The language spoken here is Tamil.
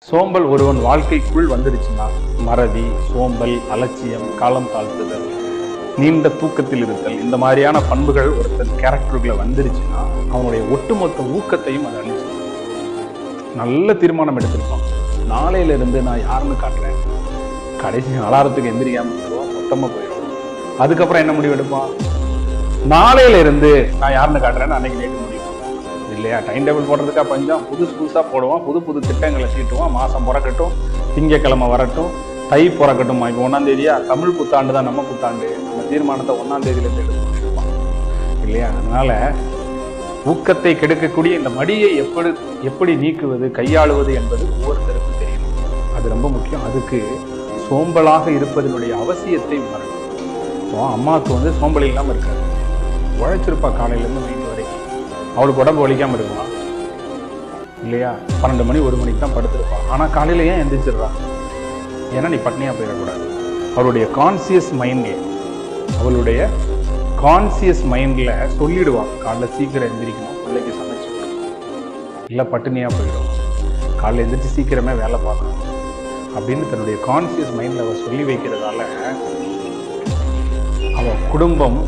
சோம்பல் ஒருவன் வாழ்க்கைக்குள் வந்துருச்சுன்னா மறதி, சோம்பல், அலட்சியம், காலம் தாழ்த்துதல், நீண்ட தூக்கத்தில் இருத்தல், இந்த மாதிரியான பண்புகள் ஒருத்தர் கேரக்டருக்குள்ள வந்துருச்சுன்னா அவனுடைய ஒட்டுமொத்த ஊக்கத்தையும் அது அழிச்சு. நல்ல தீர்மானம் எடுத்திருப்பான், நாளையில இருந்து நான் யாருன்னு காட்டுறேன், கடைசி அலாரத்துக்கு எந்திரிக்காம போயிடுவான், மொத்தமா போயிடுவான். அதுக்கப்புறம் என்ன முடிவு எடுப்பான், நாளையில இருந்து நான் யாருன்னு காட்டுறேன்னு அன்னைக்கு நைட்டு முடிவு இல்லையா. டைம் டேபிள் போடுறதுக்கா பஞ்சம், புதுசா போடுவான், புது திட்டங்களை தீட்டுவான். மாசம் பிறக்கட்டும், திங்கக்கிழமை வரட்டும், தை பிறக்கட்டும். இப்போ 1ஆம் தேதியா, தமிழ் புத்தாண்டு தான் நம்ம புத்தாண்டு, நம்ம தீர்மானத்தை 1ஆம் தேதியிலேருந்து எடுப்பான் இல்லையா. அதனால ஊக்கத்தை கெடுக்கக்கூடிய இந்த மடியை எப்படி நீக்குவது, கையாளுவது என்பது ஒவ்வொருத்தருக்கும் தெரியும். அது ரொம்ப முக்கியம். அதுக்கு சோம்பலாக இருப்பதனுடைய அவசியத்தை உணரணும். இப்போ அம்மாவுக்கு சோம்பல் இல்லாமல் இருக்காது, உழைச்சிருப்பா காலையிலேருந்து நைட்டு வரைக்கும், அவளுக்கு உடம்பு வலிக்காமல் இருக்குமா இல்லையா. 12 மணி 1 மணிக்கு தான் படுத்திருப்பான். ஆனால் காலையில ஏன் எந்திரிச்சிடுறா, ஏன்னா நீ பட்னியாக போயிடக்கூடாது. அவளுடைய கான்சியஸ் மைண்டில் சொல்லிடுவான், காலைல சீக்கிரம் எந்திரிக்கணும், பிள்ளைக்கு சமைச்சு இல்லை பட்டினியாக போயிடும், காலைல எந்திரிச்சு சீக்கிரமே வேலை பார்க்கணும் அப்படின்னு தன்னுடைய கான்சியஸ் மைண்டில் அவள் சொல்லி வைக்கிறதால அவள் குடும்பம்